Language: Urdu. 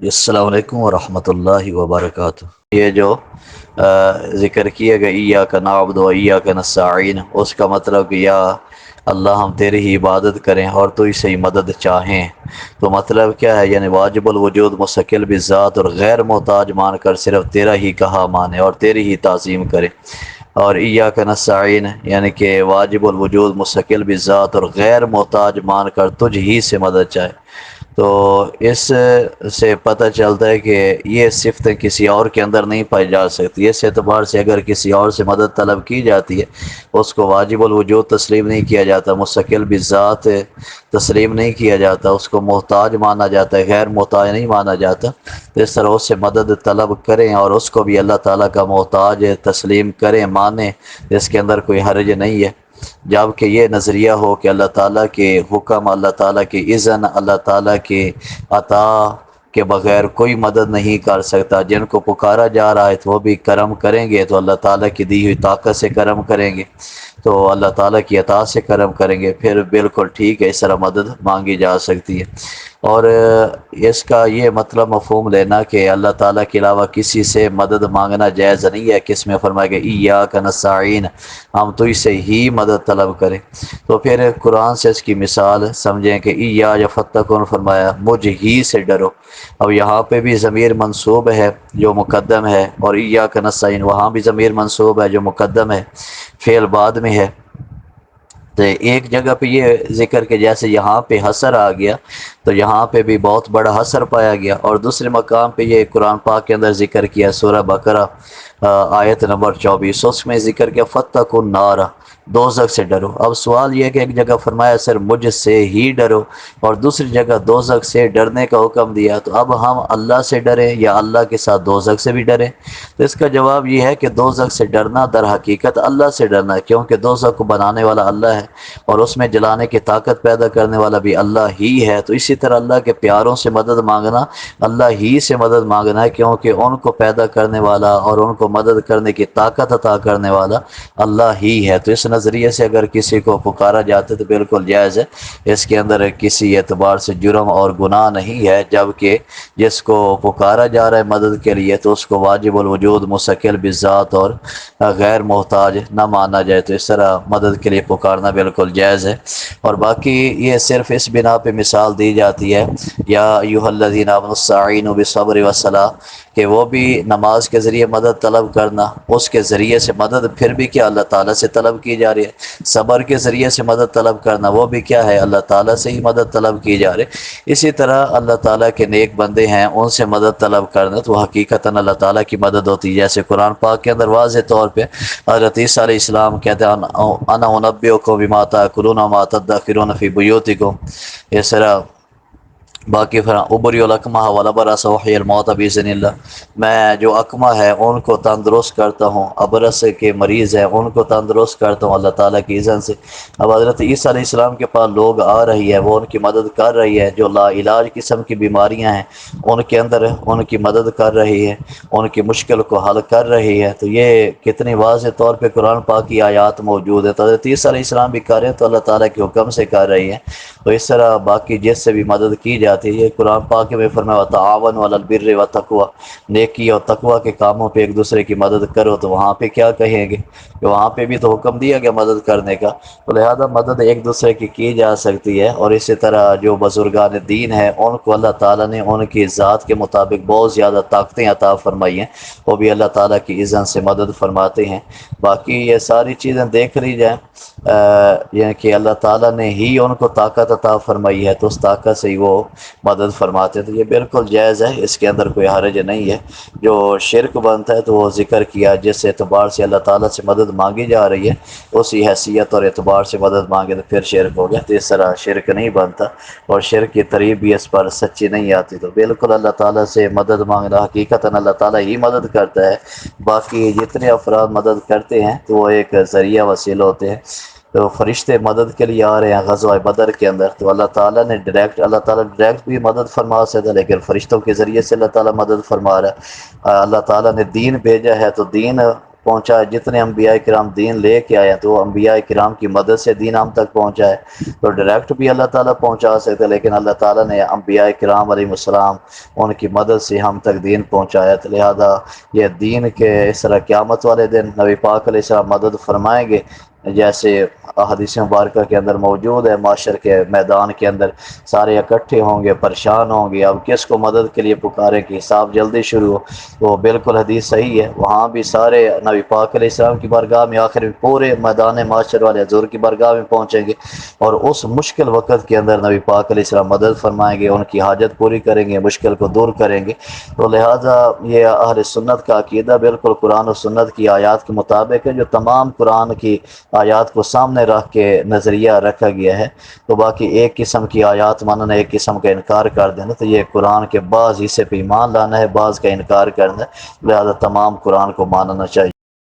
السلام علیکم ورحمۃ اللہ وبرکاتہ۔ یہ جو ذکر کیا گیا ایاک نعبد و ایاک نستعین، اس کا مطلب کہ یا اللہ ہم تیری ہی عبادت کریں اور تو ہی سے ہی مدد چاہیں، تو مطلب کیا ہے؟ یعنی واجب الوجود مستقل بذات اور غیر محتاج مان کر صرف تیرا ہی کہا مانے اور تیری ہی تعظیم کرے۔ اور ایاک نستعین یعنی کہ واجب الوجود مستقل بذات اور غیر محتاج مان کر تجھ ہی سے مدد چاہے۔ تو اس سے پتہ چلتا ہے کہ یہ صفتیں کسی اور کے اندر نہیں پائی جا سکتی۔ اس اعتبار سے اگر کسی اور سے مدد طلب کی جاتی ہے، اس کو واجب الوجود تسلیم نہیں کیا جاتا، مستقل بذات تسلیم نہیں کیا جاتا، اس کو محتاج مانا جاتا ہے، غیر محتاج نہیں مانا جاتا۔ تو اس طرح اس سے مدد طلب کریں اور اس کو بھی اللہ تعالیٰ کا محتاج تسلیم کریں، مانیں، اس کے اندر کوئی حرج نہیں ہے۔ جب کہ یہ نظریہ ہو کہ اللہ تعالیٰ کے حکم، اللہ تعالیٰ کی اذن، اللہ تعالیٰ کے عطا کے بغیر کوئی مدد نہیں کر سکتا، جن کو پکارا جا رہا ہے تو وہ بھی کرم کریں گے تو اللہ تعالیٰ کی دی ہوئی طاقت سے کرم کریں گے، تو اللہ تعالیٰ کی عطا سے کرم کریں گے، پھر بالکل ٹھیک ہے، اس طرح مدد مانگی جا سکتی ہے۔ اور اس کا یہ مطلب مفہوم لینا کہ اللہ تعالیٰ کے علاوہ کسی سے مدد مانگنا جائز نہیں ہے، کہ اس میں فرمایا کہ ایاک نستعین، ہم تو اس سے ہی مدد طلب کریں۔ تو پھر قرآن سے اس کی مثال سمجھیں کہ ایاک فتقون، فرمایا مجھ ہی سے ڈرو۔ اب یہاں پہ بھی ضمیر منصوب ہے جو مقدم ہے، اور ایاک نستعین وہاں بھی ضمیر منصوب ہے جو مقدم ہے، فعل بعد میں ہے۔ تو ایک جگہ پہ یہ ذکر کہ جیسے یہاں پہ حصر آ گیا تو یہاں پہ بھی بہت بڑا حصر پایا گیا، اور دوسرے مقام پہ یہ قرآن پاک کے اندر ذکر کیا، سورہ بقرہ آیت نمبر 24، اس میں ذکر کیا فاتقوا النار، دوزخ سے ڈرو۔ اب سوال یہ ہے کہ ایک جگہ فرمایا سر مجھ سے ہی ڈرو، اور دوسری جگہ دوزخ سے ڈرنے کا حکم دیا، تو اب ہم اللہ سے ڈریں یا اللہ کے ساتھ دوزخ سے بھی ڈریں؟ تو اس کا جواب یہ ہے کہ دوزخ سے ڈرنا در حقیقت اللہ سے ڈرنا ہے، کیونکہ دوزخ کو بنانے والا اللہ ہے اور اس میں جلانے کی طاقت پیدا کرنے والا بھی اللہ ہی ہے۔ تو اسی طرح اللہ کے پیاروں سے مدد مانگنا، اللہ ہی سے مدد مانگنا ہے، کیونکہ ان کو پیدا کرنے والا اور ان کو مدد کرنے کی طاقت عطا کرنے والا اللہ ہی ہے۔ تو اس نظریے سے اگر کسی کو پکارا جاتا ہے تو بالکل جائز ہے، اس کے اندر کسی اعتبار سے جرم اور گناہ نہیں ہے، جبکہ جس کو پکارا جا رہا ہے مدد کے لیے تو اس کو واجب الوجود مستقل بذات اور غیر محتاج نہ مانا جائے، تو اس طرح مدد کے لیے پکارنا بالکل جائز ہے۔ اور باقی یہ صرف اس بنا پہ مثال دی جاتی ہے یا ایھا الذین آمنوا استعینوا بالصبر والصلاۃ، کہ وہ بھی نماز کے ذریعے مدد طلب کرنا، اس کے ذریعے سے مدد پھر بھی کیا اللہ تعالیٰ سے طلب کی جا رہی ہے، صبر کے ذریعے سے مدد طلب کرنا وہ بھی کیا ہے اللہ تعالیٰ سے ہی مدد طلب کی جا رہی ہے۔ اسی طرح اللہ تعالیٰ کے نیک بندے ہیں، ان سے مدد طلب کرنا تو حقیقتاً اللہ تعالیٰ کی مدد ہوتی ہے، جیسے قرآن پاک کے اندر واضح طور پہ حضرت عیسیٰ علیہ السلام کہتے ہیں انا انبئکم بما تاکلون وما تدخرون فی بیوتکم، اس طرح باقی ابری الاکمہ والابرص واحیی الموتى باذن اللہ، میں جو اکمہ ہے ان کو تندرست کرتا ہوں، ابرص کے مریض ہیں ان کو تندرست کرتا ہوں اللہ تعالیٰ کی اذن سے۔ اب حضرت عیسیٰ علیہ السلام کے پاس لوگ آ رہی ہے، وہ ان کی مدد کر رہی ہے، جو لا علاج قسم کی بیماریاں ہیں ان کے اندر ان کی مدد کر رہی ہے، ان کی مشکل کو حل کر رہی ہے۔ تو یہ کتنی واضح طور پہ قرآن پاک کی آیات موجود ہے، تو حضرت عیسیٰ علیہ السلام بھی کر رہے ہیں تو اللہ تعالیٰ کے حکم سے کر رہی ہے۔ تو اس طرح باقی جس سے بھی مدد کی جاتی ہے، یہ قرآن پاک میں فرمایا وتعاونوا علی البر والتقوی، نیکی اور تقوی کے کاموں پہ ایک دوسرے کی مدد کرو، تو وہاں پہ کیا کہیں گے کہ وہاں پہ بھی تو حکم دیا گیا مدد کرنے کا، تو لہذا مدد ایک دوسرے کی جا سکتی ہے۔ اور اسی طرح جو بزرگان دین ہیں ان کو اللہ تعالیٰ نے ان کی ذات کے مطابق بہت زیادہ طاقتیں عطا فرمائی ہیں، وہ بھی اللہ تعالیٰ کی اذن سے مدد فرماتے ہیں۔ باقی یہ ساری چیزیں دیکھ لی جائیں، یعنی کہ اللہ تعالیٰ نے ہی ان کو طاقت عطا فرمائی ہے تو اس طاقت سے ہی وہ مدد فرماتے ہیں، تو یہ بالکل جائز ہے، اس کے اندر کوئی حرج نہیں ہے۔ جو شرک بنتا ہے تو وہ ذکر کیا جس اعتبار سے اللہ تعالیٰ سے مدد مانگی جا رہی ہے اسی حیثیت اور اعتبار سے مدد مانگے تو پھر شرک ہو گیا، تو اس طرح شرک نہیں بنتا، اور شرک کی تریب بھی اس پر سچی نہیں آتی۔ تو بالکل اللہ تعالیٰ سے مدد مانگنا حقیقتاً اللہ تعالیٰ ہی مدد کرتا ہے، باقی جتنے افراد مدد کرتے ہیں تو وہ ایک ذریعہ وسیلہ ہوتے ہیں۔ تو فرشتے مدد کے لیے آ رہے ہیں غزوہ بدر کے اندر، تو اللہ تعالیٰ نے اللہ تعالیٰ ڈائریکٹ بھی مدد فرما سکتا، لیکن فرشتوں کے ذریعے سے اللہ تعالیٰ مدد فرما رہا ہے۔ اللہ تعالیٰ نے دین بھیجا ہے تو دین پہنچا ہے، جتنے انبیاء کرام دین لے کے آئے ہیں تو وہ انبیاء کرام کی مدد سے دین ہم تک پہنچا ہے۔ تو ڈائریکٹ بھی اللہ تعالیٰ پہنچا سکتے، لیکن اللہ تعالیٰ نے انبیاء کرام علیہ السلام ان کی مدد سے ہم تک دین پہنچایا، تو لہذا یہ دین کے اس طرح قیامت والے دن نبی پاک علیہ السلام مدد فرمائیں گے، جیسے احادیث مبارکہ کے اندر موجود ہے، معاشر کے میدان کے اندر سارے اکٹھے ہوں گے، پریشان ہوں گے، اب کس کو مدد کے لیے پکاریں کہ حساب جلدی شروع ہو۔ تو بالکل حدیث صحیح ہے، وہاں بھی سارے نبی پاک علیہ السلام کی بارگاہ میں آخر میں پورے میدان معاشر والے حضور کی بارگاہ میں پہنچیں گے، اور اس مشکل وقت کے اندر نبی پاک علیہ السلام مدد فرمائیں گے، ان کی حاجت پوری کریں گے، مشکل کو دور کریں گے۔ تو لہٰذا یہ اہل سنت کا عقیدہ بالکل قرآن و سنت کی آیات کے مطابق ہے، جو تمام قرآن کی آیات کو سامنے رکھ کے نظریہ رکھا گیا ہے۔ تو باقی ایک قسم کی آیات ماننا، ایک قسم کا انکار کر دینا، تو یہ قرآن کے بعض حصے پہ ایمان لانا ہے، بعض کا انکار کرنا ہے، لہذا تمام قرآن کو ماننا چاہیے۔